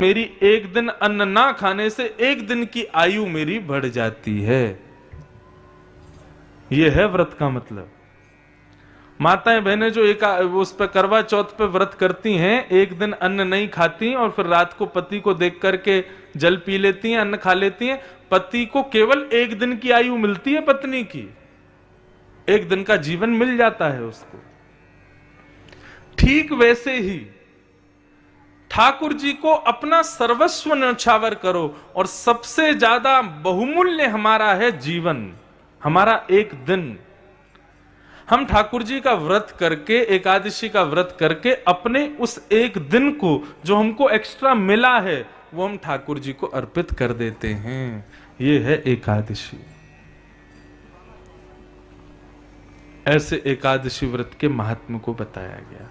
मेरी एक दिन अन्न ना खाने से एक दिन की आयु मेरी बढ़ जाती है। यह है व्रत का मतलब। माताएं बहनें जो उस पर करवा चौथ पे व्रत करती हैं, एक दिन अन्न नहीं खाती और फिर रात को पति को देख करके जल पी लेती हैं, अन्न खा लेती हैं, पति को केवल एक दिन की आयु मिलती है, पत्नी की एक दिन का जीवन मिल जाता है उसको। ठीक वैसे ही ठाकुर जी को अपना सर्वस्व न्यौछावर करो, और सबसे ज्यादा बहुमूल्य हमारा है जीवन, हमारा एक दिन। हम ठाकुर जी का व्रत करके, एकादशी का व्रत करके अपने उस एक दिन को जो हमको एक्स्ट्रा मिला है वो हम ठाकुर जी को अर्पित कर देते हैं। ये है एकादशी। ऐसे एकादशी व्रत के महात्म्य को बताया गया।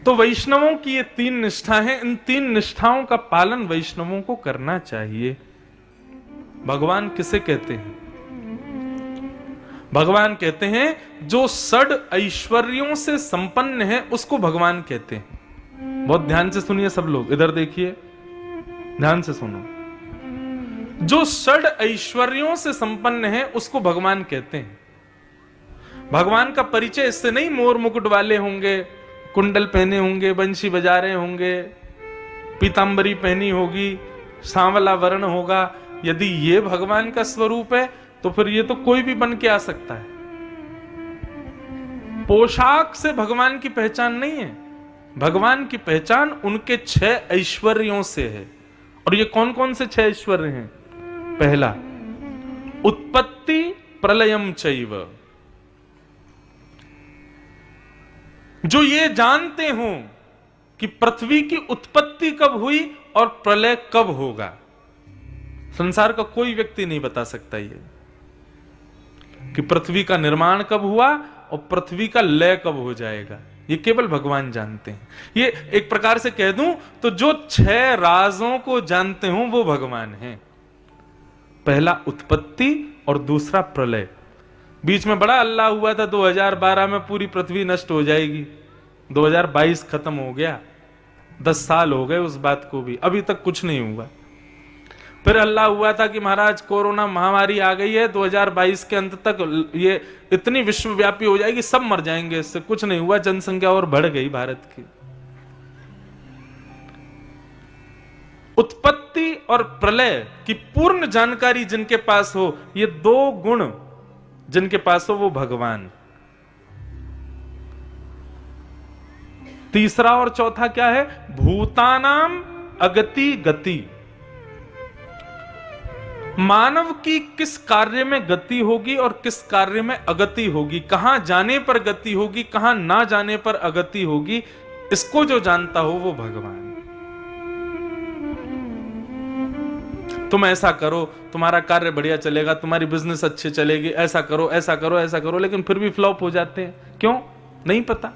तो वैष्णवों की ये 3 निष्ठा है, इन 3 निष्ठाओं का पालन वैष्णवों को करना चाहिए। भगवान किसे कहते हैं? भगवान कहते हैं जो षड ऐश्वर्यों से संपन्न है उसको भगवान कहते हैं। बहुत ध्यान से सुनिए सब लोग, इधर देखिए, ध्यान से सुनो। जो षड ऐश्वर्यों से संपन्न है उसको भगवान कहते हैं। भगवान का परिचय इससे नहीं मोर मुकुट वाले होंगे, कुंडल पहने होंगे, बंशी बजा रहे होंगे, पीतांबरी पहनी होगी, सांवला वर्ण होगा। यदि ये भगवान का स्वरूप है तो फिर ये तो कोई भी बन के आ सकता है। पोशाक से भगवान की पहचान नहीं है। भगवान की पहचान उनके 6 ऐश्वर्यों से है। और ये कौन कौन से 6 ऐश्वर्य हैं? पहला, उत्पत्ति प्रलयम चैव। जो ये जानते हो कि पृथ्वी की उत्पत्ति कब हुई और प्रलय कब होगा। संसार का कोई व्यक्ति नहीं बता सकता ये कि पृथ्वी का निर्माण कब हुआ और पृथ्वी का लय कब हो जाएगा। ये केवल भगवान जानते हैं। ये एक प्रकार से कह दूं तो जो 6 राजों को जानते हो वो भगवान हैं। पहला उत्पत्ति और दूसरा प्रलय। बीच में बड़ा अल्लाह हुआ था 2012 में पूरी पृथ्वी नष्ट हो जाएगी। 2022 खत्म हो गया, 10 साल हो गए उस बात को भी, अभी तक कुछ नहीं हुआ। फिर अल्लाह हुआ था कि महाराज कोरोना महामारी आ गई है, 2022 के अंत तक ये इतनी विश्वव्यापी हो जाएगी, सब मर जाएंगे। इससे कुछ नहीं हुआ, जनसंख्या और बढ़ गई भारत की। उत्पत्ति और प्रलय की पूर्ण जानकारी जिनके पास हो, ये 2 गुण जिनके पास हो वो भगवान। तीसरा और चौथा क्या है? भूतानाम अगति गति। मानव की किस कार्य में गति होगी और किस कार्य में अगति होगी, कहां जाने पर गति होगी, कहां ना जाने पर अगति होगी, इसको जो जानता हो वो भगवान। तुम ऐसा करो, तुम्हारा कार्य बढ़िया चलेगा, तुम्हारी बिजनेस अच्छी चलेगी, ऐसा करो ऐसा करो ऐसा करो, लेकिन फिर भी फ्लॉप हो जाते हैं। क्यों? नहीं पता।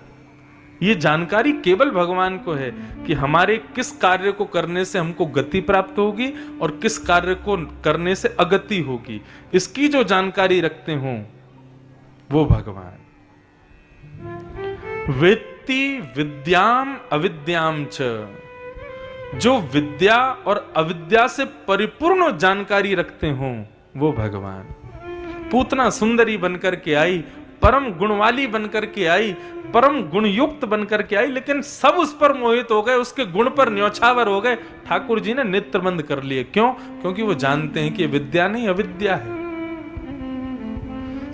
ये जानकारी केवल भगवान को है कि हमारे किस कार्य को करने से हमको गति प्राप्त होगी और किस कार्य को करने से अगति होगी। इसकी जो जानकारी रखते हो वो भगवान। वेत्ति विद्याम अविद्याम च। जो विद्या और अविद्या से परिपूर्ण जानकारी रखते हो वो भगवान। पूतना सुंदरी बनकर के आई, परम गुणवाली बनकर के आई, परम गुणयुक्त बनकर के आई, लेकिन सब उस पर मोहित हो गए, उसके गुण पर न्यौछावर हो गए। ठाकुर जी ने नेत्र बंद कर लिए। क्यों? क्योंकि वो जानते हैं कि विद्या नहीं अविद्या है।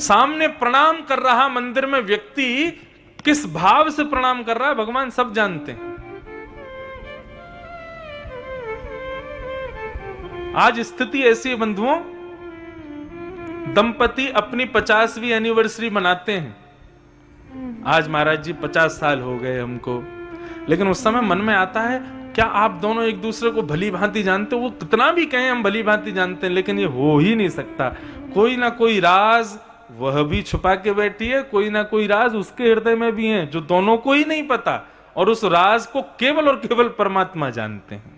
सामने प्रणाम कर रहा मंदिर में व्यक्ति किस भाव से प्रणाम कर रहा है भगवान सब जानते हैं। आज स्थिति ऐसी है बंधुओं, दंपति अपनी 50वीं एनिवर्सरी मनाते हैं। आज महाराज जी 50 साल हो गए हमको, लेकिन उस समय मन में आता है क्या आप दोनों एक दूसरे को भली भांति जानते हो? वो कितना भी कहें हम भली भांति जानते हैं, लेकिन ये हो ही नहीं सकता। कोई ना कोई राज वह भी छुपा के बैठी है, कोई ना कोई राज उसके हृदय में भी है जो दोनों को ही नहीं पता, और उस राज को केवल और केवल परमात्मा जानते हैं।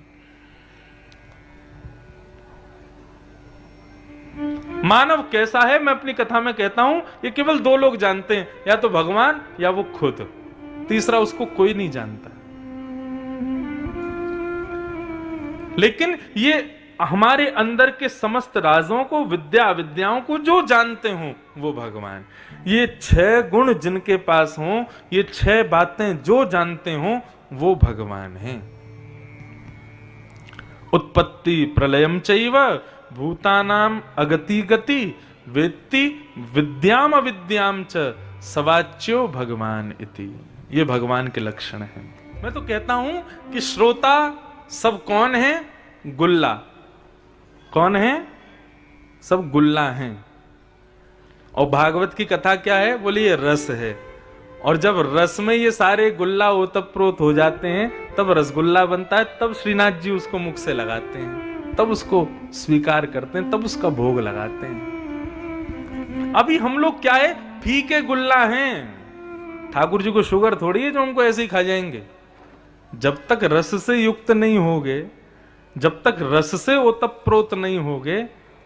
मानव कैसा है मैं अपनी कथा में कहता हूं, ये केवल 2 लोग जानते हैं, या तो भगवान या वो खुद। तीसरा उसको कोई नहीं जानता। लेकिन ये हमारे अंदर के समस्त राजों को, विद्याओं को जो जानते हो वो भगवान। ये 6 गुण जिनके पास हो, ये 6 बातें जो जानते हो वो भगवान हैं। उत्पत्ति प्रलयम चैव भूतानाम अगति गति वेत्ति विद्याम अविद्याम च सवाच्यो भगवान इति। ये भगवान के लक्षण हैं। मैं तो कहता हूं कि श्रोता सब कौन है? गुल्ला। कौन है? सब गुल्ला हैं। और भागवत की कथा क्या है? बोले ये रस है। और जब रस में ये सारे गुल्ला ओतप्रोत हो जाते हैं तब रसगुल्ला बनता है, तब श्रीनाथ जी उसको मुख से लगाते हैं, तब उसको स्वीकार करते हैं, तब उसका भोग लगाते हैं। अभी हम लोग क्या है? फीके गुल्ला हैं। ठाकुर जी को शुगर थोड़ी है जो उनको ऐसे ही खा जाएंगे। जब तक रस से युक्त नहीं होगे, जब तक रस से ओतप्रोत नहीं होगे,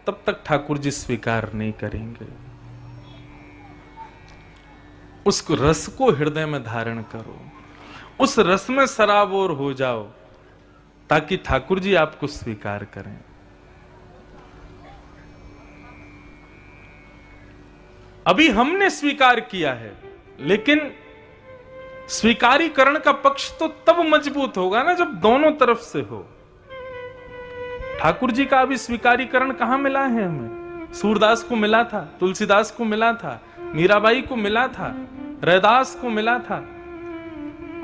तब तक ठाकुर जी स्वीकार नहीं करेंगे। उस रस को हृदय में धारण करो, उस रस में सराबोर हो जाओ, ताकि ठाकुर जी आपको स्वीकार करें। अभी हमने स्वीकार किया है, लेकिन स्वीकारीकरण का पक्ष तो तब मजबूत होगा ना जब दोनों तरफ से हो। ठाकुर जी का अभी स्वीकारीकरण कहां मिला है हमें? सूरदास को मिला था, तुलसीदास को मिला था, मीराबाई को मिला था, रैदास को मिला था।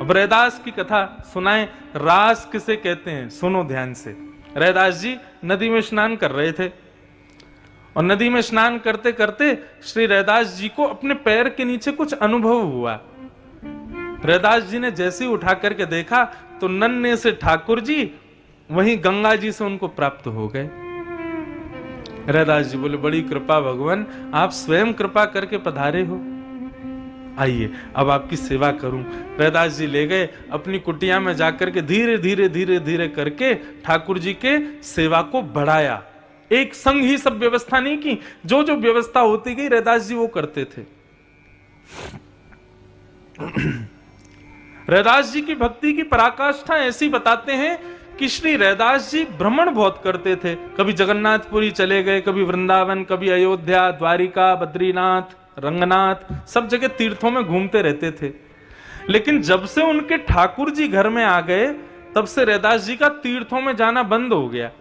अब रैदास की कथा सुनाएं। रास किसे कहते हैं? सुनो ध्यान से। रैदास जी नदी में स्नान कर रहे थे और नदी में स्नान करते करते श्री रैदास जी को अपने पैर के नीचे कुछ अनुभव हुआ। रैदास जी ने जैसे ही उठा करके देखा तो नन्हे से ठाकुर जी वहीं गंगा जी से उनको प्राप्त हो गए। रैदास जी बोले, बड़ी कृपा भगवान, आप स्वयं कृपा करके पधारे हो, आइए अब आपकी सेवा करूं। रैदास जी ले गए अपनी कुटिया में जाकर के धीरे धीरे धीरे धीरे करके ठाकुर जी के सेवा को बढ़ाया। एक संग ही सब व्यवस्था नहीं की, जो जो व्यवस्था होती गई रैदास जी वो करते थे। रैदास जी की भक्ति की पराकाष्ठा ऐसी बताते हैं कि श्री रैदास जी भ्रमण बहुत करते थे। कभी जगन्नाथपुरी चले गए, कभी वृंदावन, कभी अयोध्या, द्वारिका, बद्रीनाथ, रंगनाथ, सब जगह तीर्थों में घूमते रहते थे। लेकिन जब से उनके ठाकुर जी घर में आ गए तब से रैदास जी का तीर्थों में जाना बंद हो गया।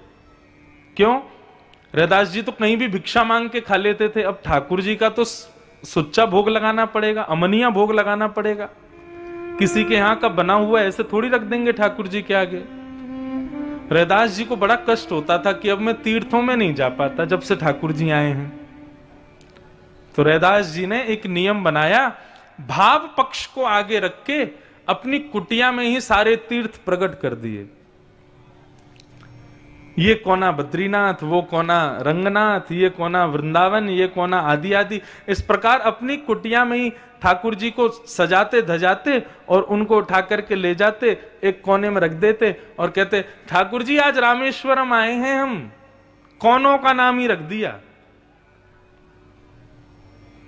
क्यों? रैदास जी तो कहीं भी भिक्षा मांग के खा लेते थे, अब ठाकुर जी का तो सुच्चा भोग लगाना पड़ेगा, अमनिया भोग लगाना पड़ेगा। किसी के यहां का बना हुआ ऐसे थोड़ी रख देंगे ठाकुर जी के आगे। रैदास जी को बड़ा कष्ट होता था कि अब मैं तीर्थों में नहीं जा पाता जब से ठाकुर जी आए हैं। तो रैदास जी ने एक नियम बनाया, भाव पक्ष को आगे रख के अपनी कुटिया में ही सारे तीर्थ प्रकट कर दिए। ये कोना बद्रीनाथ, वो कोना रंगनाथ, ये कोना वृंदावन, ये कोना आदि आदि। इस प्रकार अपनी कुटिया में ही ठाकुर जी को सजाते धजाते और उनको उठा करके ले जाते, एक कोने में रख देते और कहते, ठाकुर जी आज रामेश्वरम आए हैं हम। कोनों का नाम ही रख दिया।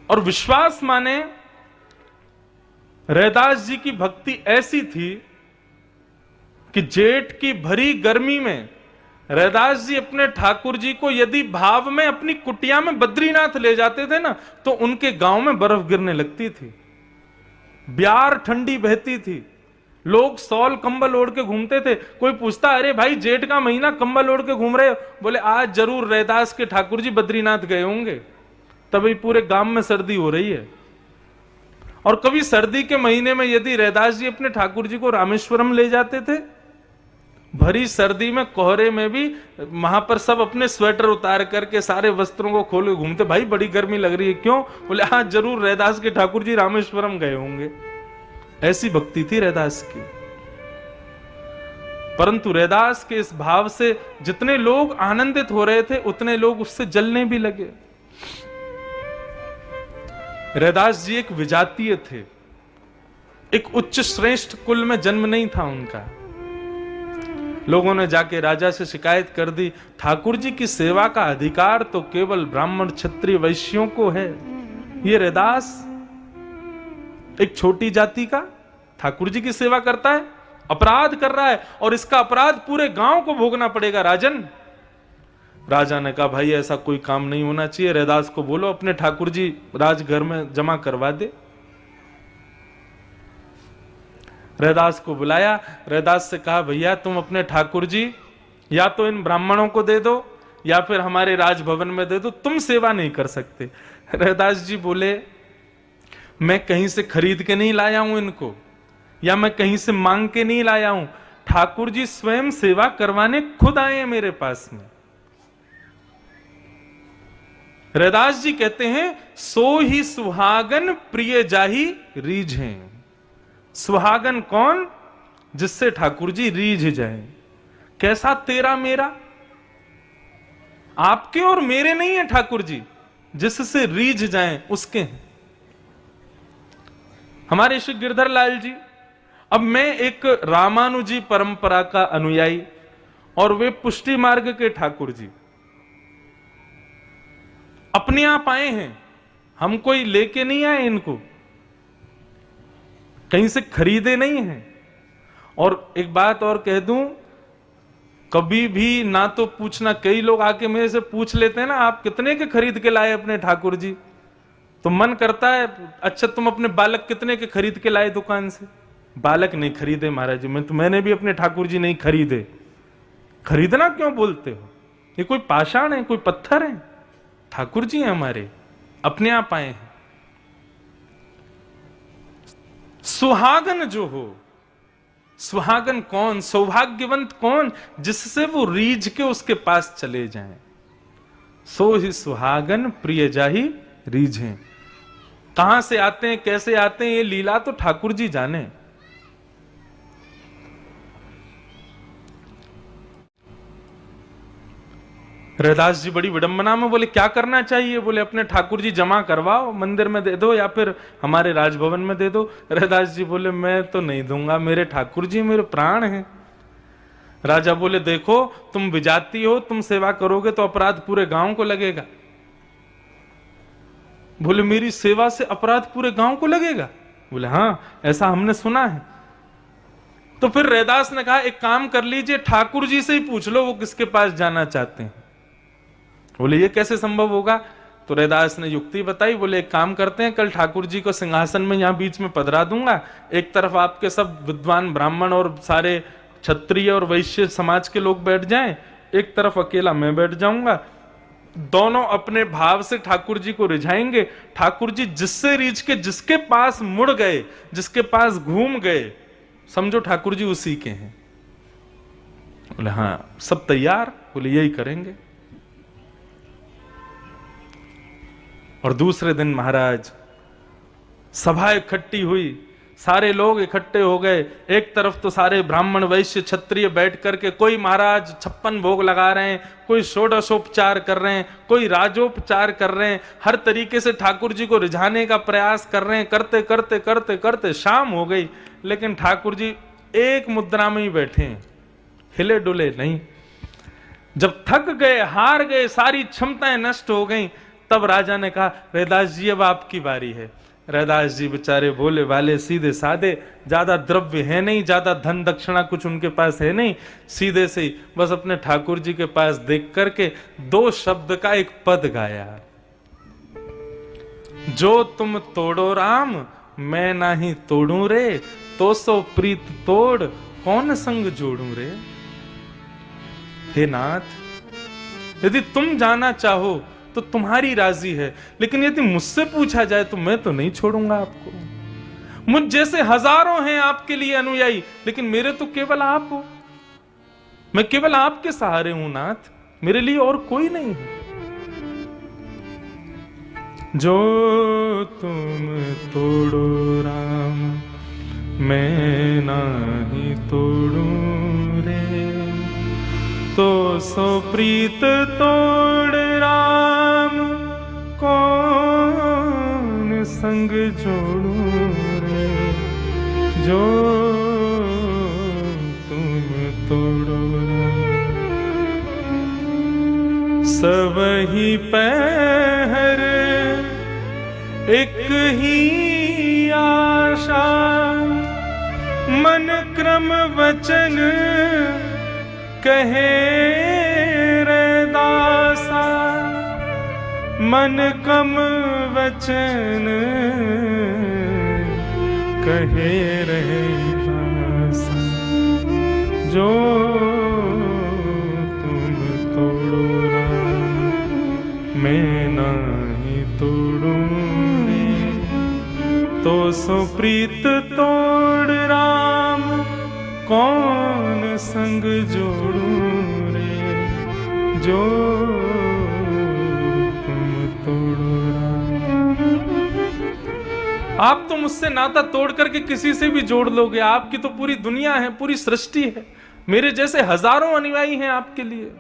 और विश्वास माने रैदास जी की भक्ति ऐसी थी कि जेठ की भरी गर्मी में रैदास जी अपने ठाकुर जी को यदि भाव में अपनी कुटिया में बद्रीनाथ ले जाते थे ना, तो उनके गांव में बर्फ गिरने लगती थी, ब्यार ठंडी बहती थी, लोग सॉल कंबल ओढ़ के घूमते थे। कोई पूछता, अरे भाई जेठ का महीना कंबल ओढ़ के घूम रहे हो? बोले आज जरूर रैदास के ठाकुर जी बद्रीनाथ गए होंगे, तभी पूरे गांव में सर्दी हो रही है। और कभी सर्दी के महीने में यदि रैदास जी अपने ठाकुर जी को रामेश्वरम ले जाते थे, भरी सर्दी में कोहरे में भी वहां पर सब अपने स्वेटर उतार करके सारे वस्त्रों को खोल के घूमते। भाई बड़ी गर्मी लग रही है, क्यों? बोले हाँ जरूर रैदास के ठाकुर जी रामेश्वरम गए होंगे। ऐसी भक्ति थी रैदास की। परंतु रैदास के इस भाव से जितने लोग आनंदित हो रहे थे उतने लोग उससे जलने भी लगे। रैदास जी एक विजातीय थे, एक उच्च श्रेष्ठ कुल में जन्म नहीं था उनका। लोगों ने जाके राजा से शिकायत कर दी, ठाकुर जी की सेवा का अधिकार तो केवल ब्राह्मण क्षत्रिय वैश्यों को है। ये रैदास एक छोटी जाति का ठाकुर जी की सेवा करता है, अपराध कर रहा है और इसका अपराध पूरे गांव को भोगना पड़ेगा राजन। राजा ने कहा भाई ऐसा कोई काम नहीं होना चाहिए, रैदास को बोलो अपने ठाकुर जी राजघर में जमा करवा दे। रैदास को बुलाया, रैदास से कहा भैया तुम अपने ठाकुर जी या तो इन ब्राह्मणों को दे दो या फिर हमारे राजभवन में दे दो, तुम सेवा नहीं कर सकते। रैदास जी बोले मैं कहीं से खरीद के नहीं लाया हूं इनको, या मैं कहीं से मांग के नहीं लाया हूं, ठाकुर जी स्वयं सेवा करवाने खुद आए हैं मेरे पास में। रैदास जी कहते हैं सो ही सुहागन प्रिय जाही रीझ हैं। सुहागन कौन? जिससे ठाकुर जी रीझ जाए। कैसा तेरा मेरा? आपके और मेरे नहीं है ठाकुर जी, जिससे रीझ जाएं उसके हैं। हमारे श्री गिरधर लाल जी, अब मैं एक रामानुजी परंपरा का अनुयायी और वे पुष्टि मार्ग के ठाकुर जी अपने आप आए हैं, हम कोई लेके नहीं आए इनको, कहीं से खरीदे नहीं हैं। और एक बात और कह दूं, कभी भी ना तो पूछना, कई लोग आके मेरे से पूछ लेते हैं ना आप कितने के खरीद के लाए अपने ठाकुर जी, तो मन करता है अच्छा तुम अपने बालक कितने के खरीद के लाए दुकान से? बालक नहीं खरीदे महाराज जी, मैंने भी अपने ठाकुर जी नहीं खरीदे। खरीदना क्यों बोलते हो? ये कोई पाषाण है, कोई पत्थर है? ठाकुर जी हैं हमारे, अपने आप आए हैं। सुहागन जो हो, सुहागन कौन? सौभाग्यवंत कौन? जिससे वो रीझ के उसके पास चले जाएं। सो ही सुहागन प्रिय जाही रीझें। कहां से आते हैं, कैसे आते हैं, ये लीला तो ठाकुर जी जाने। रैदास जी बड़ी विडंबना में बोले क्या करना चाहिए? बोले अपने ठाकुर जी जमा करवाओ, मंदिर में दे दो या फिर हमारे राजभवन में दे दो। रैदास जी बोले मैं तो नहीं दूंगा, मेरे ठाकुर जी मेरे प्राण हैं। राजा बोले देखो तुम विजाती हो, तुम सेवा करोगे तो अपराध पूरे गांव को लगेगा। बोले मेरी सेवा से अपराध पूरे गांव को लगेगा? बोले हाँ ऐसा हमने सुना है। तो फिर रैदास ने कहा एक काम कर लीजिए, ठाकुर जी से ही पूछ लो वो किसके पास जाना चाहते हैं। बोले ये कैसे संभव होगा? तो रैदास ने युक्ति बताई। बोले एक काम करते हैं, कल ठाकुर जी को सिंहासन में यहां बीच में पधरा दूंगा, एक तरफ आपके सब विद्वान ब्राह्मण और सारे क्षत्रिय और वैश्य समाज के लोग बैठ जाएं, एक तरफ अकेला मैं बैठ जाऊंगा, दोनों अपने भाव से ठाकुर जी को रिझाएंगे। ठाकुर जी जिससे रीझ के जिसके पास मुड़ गए, जिसके पास घूम गए, समझो ठाकुर जी उसी के हैं। बोले हाँ सब तैयार? बोले यही करेंगे। और दूसरे दिन महाराज सभा इकट्ठी हुई, सारे लोग इकट्ठे हो गए। एक तरफ तो सारे ब्राह्मण वैश्य क्षत्रिय बैठ करके, कोई महाराज 56 भोग लगा रहे हैं, कोई षोडशोपचार कर रहे हैं, कोई राजोपचार कर रहे हैं, हर तरीके से ठाकुर जी को रिझाने का प्रयास कर रहे हैं। करते करते करते करते शाम हो गई, लेकिन ठाकुर जी एक मुद्रा में ही बैठे हैं, हिले डुले नहीं। जब थक गए, हार गए, सारी क्षमताएं नष्ट हो गई, तब राजा ने कहा रैदास जी अब आपकी बारी है। रैदास जी बेचारे भोले वाले सीधे साधे, ज्यादा द्रव्य है नहीं, ज्यादा धन दक्षिणा कुछ उनके पास है नहीं, सीधे से ही बस अपने ठाकुर जी के पास देख करके 2 शब्द का एक पद गाया। जो तुम तोड़ो राम मैं नाही तोड़ू रे, तो सो प्रीत तोड़ कौन संग जोड़ू रे। हे नाथ, यदि तुम जाना चाहो तो तुम्हारी राजी है, लेकिन यदि मुझसे पूछा जाए तो मैं तो नहीं छोड़ूंगा आपको। मुझ जैसे हजारों हैं आपके लिए अनुयायी, लेकिन मेरे तो केवल आप हो, मैं केवल आपके सहारे हूं नाथ, मेरे लिए और कोई नहीं है। जो तुम तोड़ो राम मैं नाही तोड़ू रे, तो सो प्रीत तोड़ राम कौन संग जोड़ू रे। जो तुम तोड़ो सब ही पहर एक ही आशा मन क्रम वचन कहे रैदासा, मन कम वचन कहे रैदासा। जो तुम तोड़ो राम, मैं नहीं तोड़ूंगी, तो सो प्रीत तोड़ राम, कौन संग जोड़ू रे। जो तुम तोड़ो राम। आप तो मुझसे नाता तोड़ करके किसी से भी जोड़ लोगे, आपकी तो पूरी दुनिया है, पूरी सृष्टि है, मेरे जैसे हजारों अनुयायी हैं आपके लिए,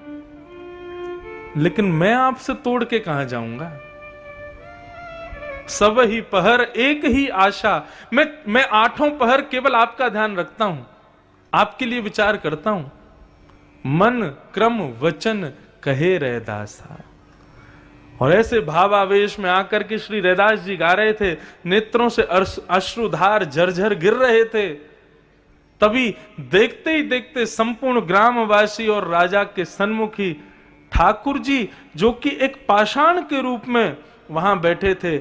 लेकिन मैं आपसे तोड़ के कहां जाऊंगा। सब ही पहर एक ही आशा, मैं आठों पहर केवल आपका ध्यान रखता हूं, आपके लिए विचार करता हूं। मन क्रम वचन कहे रैदासा। और ऐसे भाव आवेश में आकर के श्री रैदास जी गा रहे थे, नेत्रों से अश्रुधार झरझर गिर रहे थे। तभी देखते ही देखते संपूर्ण ग्रामवासी और राजा के सन्मुखी ठाकुर जी, जो कि एक पाषाण के रूप में वहां बैठे थे,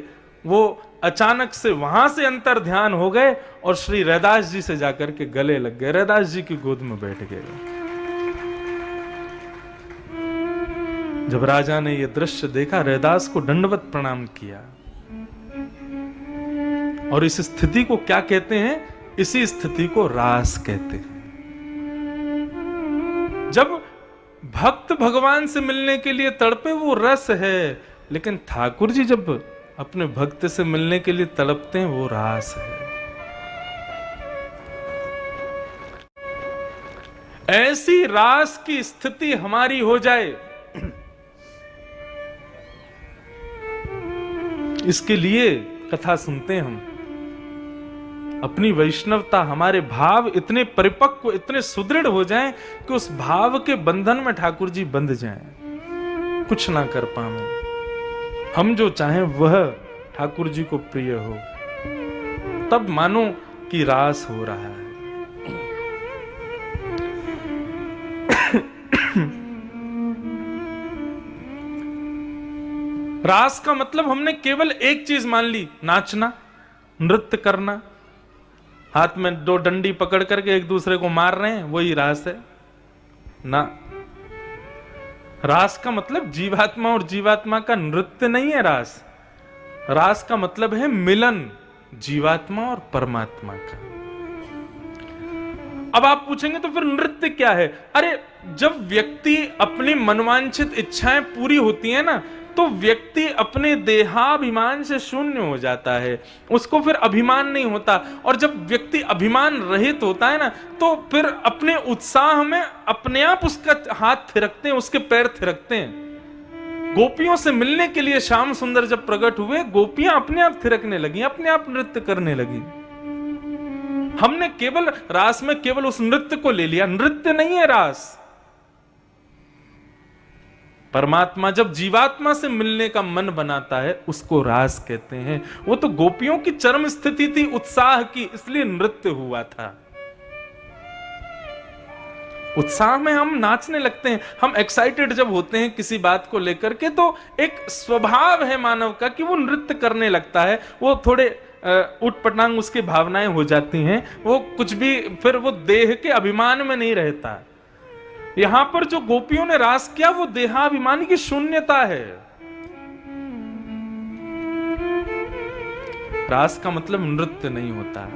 वो अचानक से वहां से अंतर ध्यान हो गए और श्री रैदास जी से जाकर के गले लग गए, रैदास जी की गोद में बैठ गए। जब राजा ने यह दृश्य देखा, रैदास को दंडवत प्रणाम किया। और इस स्थिति को क्या कहते हैं? इसी स्थिति को रास कहते हैं। जब भक्त भगवान से मिलने के लिए तड़पे, वो रस है, लेकिन ठाकुर जी जब अपने भक्त से मिलने के लिए तड़पते हैं, वो रास है। ऐसी रास की स्थिति हमारी हो जाए, इसके लिए कथा सुनते हैं हम। अपनी वैष्णवता, हमारे भाव इतने परिपक्व, इतने सुदृढ़ हो जाएं कि उस भाव के बंधन में ठाकुर जी बंध जाएं, कुछ ना कर पाए। हम जो चाहें वह ठाकुर जी को प्रिय हो, तब मानो कि रास हो रहा है। रास का मतलब हमने केवल एक चीज मान ली, नाचना, नृत्य करना, हाथ में दो डंडी पकड़ करके एक दूसरे को मार रहे हैं, वही रास है ना। रास का मतलब जीवात्मा और जीवात्मा का नृत्य नहीं है। रास का मतलब है मिलन जीवात्मा और परमात्मा का। अब आप पूछेंगे तो फिर नृत्य क्या है? अरे, जब व्यक्ति अपनी मनवांछित इच्छाएं पूरी होती है ना, तो व्यक्ति अपने देहाभिमान से शून्य हो जाता है, उसको फिर अभिमान नहीं होता। और जब व्यक्ति अभिमान रहित होता है ना, तो फिर अपने उत्साह में अपने आप उसका हाथ थिरकते हैं, उसके पैर थिरकते हैं। गोपियों से मिलने के लिए श्याम सुंदर जब प्रकट हुए, गोपियां अपने आप थिरकने लगी, अपने आप नृत्य करने लगी। हमने केवल रास में केवल उस नृत्य को ले लिया, नृत्य नहीं है रास। परमात्मा जब जीवात्मा से मिलने का मन बनाता है, उसको रास कहते हैं। वो तो गोपियों की चरम स्थिति थी उत्साह की, इसलिए नृत्य हुआ था। उत्साह में हम नाचने लगते हैं, हम एक्साइटेड जब होते हैं किसी बात को लेकर के, तो एक स्वभाव है मानव का कि वो नृत्य करने लगता है। वो थोड़े उटपटांग उसकी भावनाएं हो जाती हैं, वो कुछ भी, फिर वो देह के अभिमान में नहीं रहता। यहां पर जो गोपियों ने रास किया, वो देहाभिमान की शून्यता है। रास का मतलब नृत्य नहीं होता।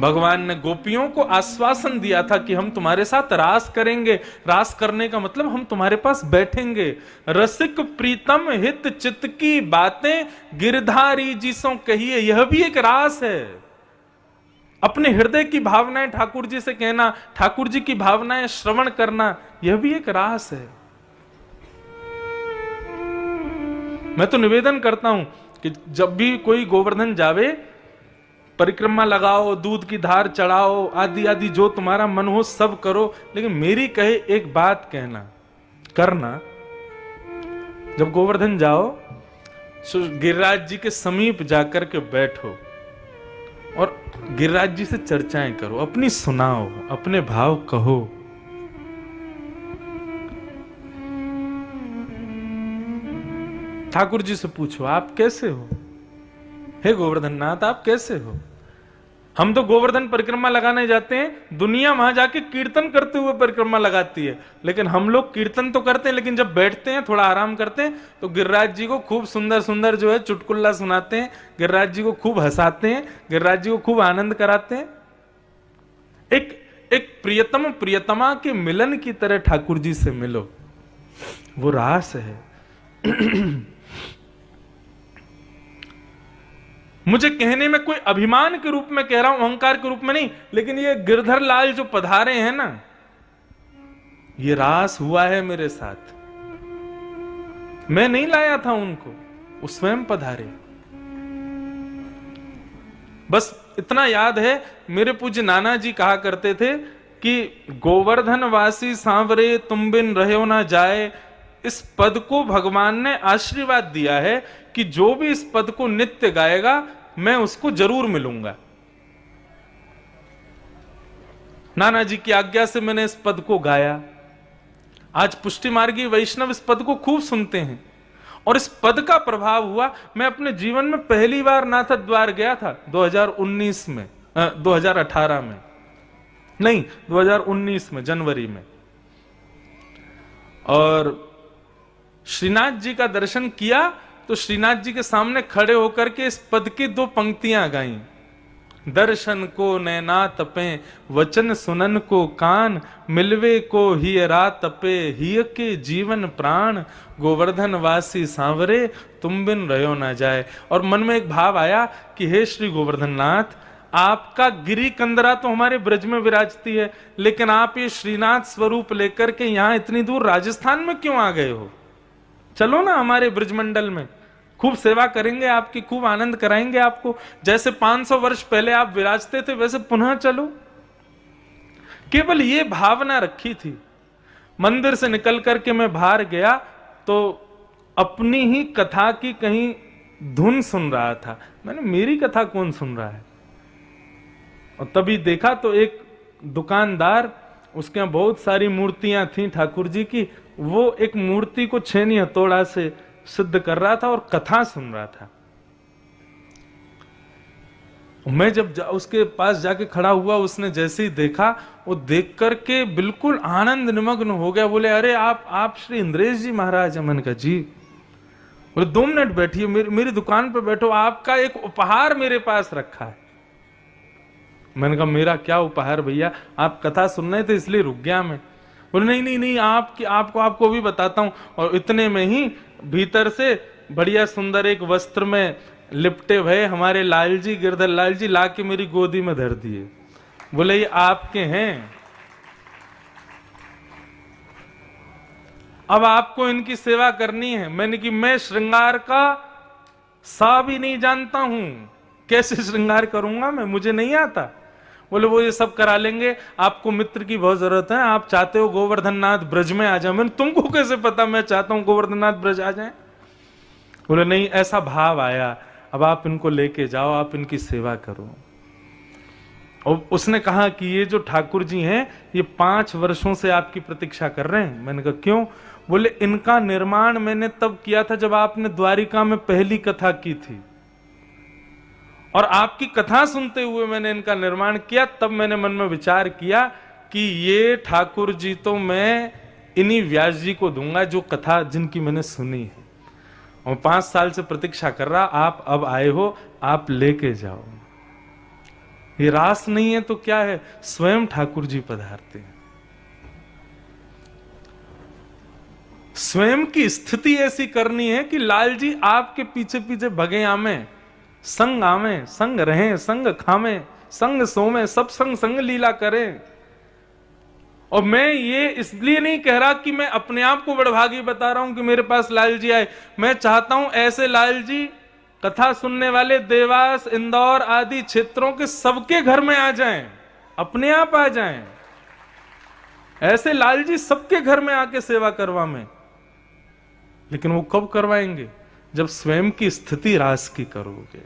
भगवान ने गोपियों को आश्वासन दिया था कि हम तुम्हारे साथ रास करेंगे। रास करने का मतलब हम तुम्हारे पास बैठेंगे। रसिक प्रीतम हित चित्त की बातें गिरधारी जी सो कहिए, यह भी एक रास है। अपने हृदय की भावनाएं ठाकुर जी से कहना, ठाकुर जी की भावनाएं श्रवण करना, यह भी एक रास है। मैं तो निवेदन करता हूं कि जब भी कोई गोवर्धन जावे, परिक्रमा लगाओ, दूध की धार चढ़ाओ, आदि आदि जो तुम्हारा मन हो सब करो, लेकिन मेरी कहे एक बात कहना, करना। जब गोवर्धन जाओ, गिरिराज जी के समीप जाकर के बैठो, और गिरिराज जी से चर्चाएं करो, अपनी सुनाओ, अपने भाव कहो। ठाकुर जी से पूछो आप कैसे हो, हे गोवर्धन नाथ आप कैसे हो। हम तो गोवर्धन परिक्रमा लगाने जाते हैं, दुनिया वहां जाके कीर्तन करते हुए परिक्रमा लगाती है, लेकिन हम लोग कीर्तन तो करते हैं, लेकिन जब बैठते हैं थोड़ा आराम करते हैं तो गिरिराज जी को खूब सुंदर सुंदर जो है चुटकुल्ला सुनाते हैं, गिरिराज जी को खूब हंसाते हैं, गिरिराज जी को खूब आनंद कराते हैं। एक प्रियतम प्रियतमा के मिलन की तरह ठाकुर जी से मिलो, वो रास है। मुझे कहने में कोई अभिमान के रूप में कह रहा हूं, अहंकार के रूप में नहीं, लेकिन ये गिरधर लाल जो पधारे हैं ना, ये रास हुआ है मेरे साथ। मैं नहीं लाया था उनको, वो स्वयं पधारे। बस इतना याद है, मेरे पूज्य नाना जी कहा करते थे कि गोवर्धन वासी सांवरे तुम बिन रहो ना जाए। इस पद को भगवान ने आशीर्वाद दिया है कि जो भी इस पद को नित्य गाएगा मैं उसको जरूर मिलूंगा। नाना जी की आज्ञा से मैंने इस पद को गाया। आज पुष्टि मार्गी वैष्णव इस पद को खूब सुनते हैं और इस पद का प्रभाव हुआ। मैं अपने जीवन में पहली बार नाथ द्वार गया था 2019 में, 2018 में नहीं 2019 में जनवरी में, और श्रीनाथ जी का दर्शन किया तो श्रीनाथ जी के सामने खड़े होकर के इस पद की 2 पंक्तियां गाई। दर्शन को नैना तपे वचन सुनन को कान, मिलवे को हियरा तपे हिय के जीवन प्राण, गोवर्धन वासी सांवरे तुम बिन रहो ना जाए। और मन में एक भाव आया कि हे श्री गोवर्धन नाथ, आपका गिरी कंदरा तो हमारे ब्रज में विराजती है, लेकिन आप ये श्रीनाथ स्वरूप लेकर के यहां इतनी दूर राजस्थान में क्यों आ गए हो? चलो ना हमारे ब्रजमंडल में, खूब सेवा करेंगे आपकी, खूब आनंद कराएंगे आपको। जैसे 500 वर्ष पहले आप विराजते थे वैसे पुनः चलो। केवल ये भावना रखी थी। मंदिर से निकल करके मैं बाहर गया तो अपनी ही कथा की कहीं धुन सुन रहा था। मैंने मेरी कथा कौन सुन रहा है? और तभी देखा तो एक दुकानदार, उसके यहां बहुत सारी मूर्तियां थी ठाकुर जी की, वो एक मूर्ति को छेनी हथौड़ा से सिद्ध कर रहा था और कथा सुन रहा था। मैं जब उसके पास जाके खड़ा हुआ, उसने जैसे ही देखा, वो देख करके बिल्कुल आनंद निमग्न हो गया। बोले अरे आप श्री इंद्रेश जी महाराज? मैंने कहा जी। बोले 2 मिनट बैठिए, मेरी दुकान पे बैठो, आपका एक उपहार मेरे पास रखा है। मैंने कहा मेरा क्या उपहार भैया? आप कथा सुन रहे थे इसलिए रुक गया मैं। बोले नहीं आपको भी बताता हूं। और इतने में ही भीतर से बढ़िया सुंदर एक वस्त्र में लिपटे भय हमारे लाल जी, गिरधर लाल जी, लाके मेरी गोदी में धर दिए। बोले ये आपके हैं, अब आपको इनकी सेवा करनी है। मैंने कि मैं श्रृंगार का सा भी नहीं जानता हूं, कैसे श्रृंगार करूंगा मैं, मुझे नहीं आता। बोले वो ये सब करा लेंगे, आपको मित्र की बहुत जरूरत है, आप चाहते हो गोवर्धन नाथ ब्रज में आ जाए। मैंने तुमको कैसे पता मैं चाहता हूं गोवर्धन नाथ ब्रज आ जाए? बोले नहीं, ऐसा भाव आया, अब आप इनको लेके जाओ, आप इनकी सेवा करो। और उसने कहा कि ये जो ठाकुर जी हैं ये 5 वर्षों से आपकी प्रतीक्षा कर रहे हैं। मैंने कहा क्यों? बोले इनका निर्माण मैंने तब किया था जब आपने द्वारिका में पहली कथा की थी, और आपकी कथा सुनते हुए मैंने इनका निर्माण किया। तब मैंने मन में विचार किया कि ये ठाकुर जी तो मैं इन्हीं व्यास जी को दूंगा जो कथा जिनकी मैंने सुनी है, और 5 साल से प्रतीक्षा कर रहा, आप अब आए हो, आप लेके जाओ। ये रास नहीं है तो क्या है, स्वयं ठाकुर जी पधारते हैं। स्वयं की स्थिति ऐसी करनी है कि लाल जी आपके पीछे पीछे भगे आमे, संग आवे, संग रहें, संग खावे, संग सोवे, सब संग संग लीला करें। और मैं ये इसलिए नहीं कह रहा कि मैं अपने आप को बड़भागी बता रहा हूं कि मेरे पास लाल जी आए। मैं चाहता हूं ऐसे लाल जी कथा सुनने वाले देवास, इंदौर आदि क्षेत्रों के सबके घर में आ जाएं, अपने आप आ जाएं। ऐसे लाल जी सबके घर में आके सेवा करवा में। लेकिन वो कब करवाएंगे? जब स्वयं की स्थिति रास की करोगे,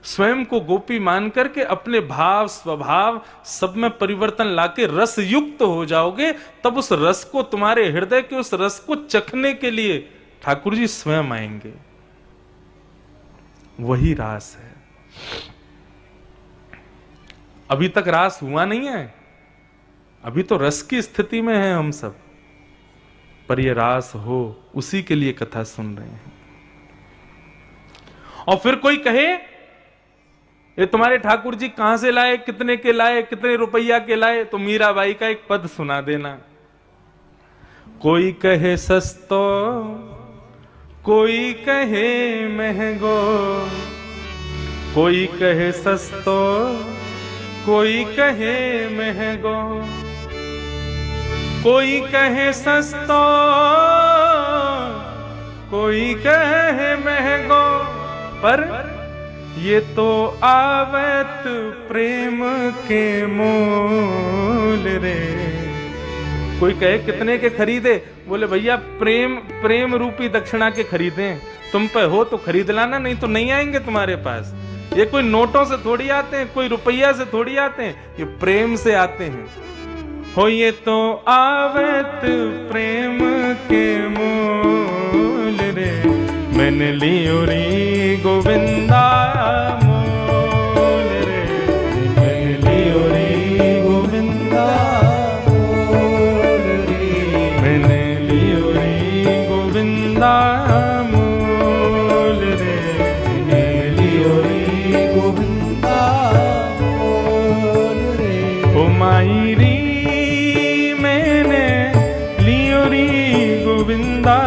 स्वयं को गोपी मान करके अपने भाव स्वभाव सब में परिवर्तन लाके रस युक्त हो जाओगे, तब उस रस को, तुम्हारे हृदय के उस रस को चखने के लिए ठाकुर जी स्वयं आएंगे। वही रास है। अभी तक रास हुआ नहीं है, अभी तो रस की स्थिति में है हम सब, पर ये रास हो, उसी के लिए कथा सुन रहे हैं। और फिर कोई कहे ये तुम्हारे ठाकुर जी कहां से लाए, कितने के लाए, कितने रुपया के लाए, तो मीराबाई का एक पद सुना देना। कोई कहे सस्तो, कोई कहे महंगो, कोई कहे सस्तो, कोई कहे महंगो, कोई कहे सस्तो, कोई कहे महंगो, पर ये तो आवत प्रेम के मोल रे। कोई कहे कितने के खरीदे, बोले भैया प्रेम, प्रेम रूपी दक्षिणा के खरीदे, तुम पे हो तो खरीद लाना, नहीं तो नहीं आएंगे तुम्हारे पास। ये कोई नोटों से थोड़ी आते हैं, कोई रुपया से थोड़ी आते हैं, ये प्रेम से आते हैं। हो ये तो आवत प्रेम के मोल रे, मैंने लियो रे गोविंदा मोल रे, मैंने लियो रे गोविंदा मोल रे, मैंने लियो रे गोविंदा मोल रे, मैंने लियो रे गोविंदा मोल रे। ओ माई री मैंने लियो रे गोविंदा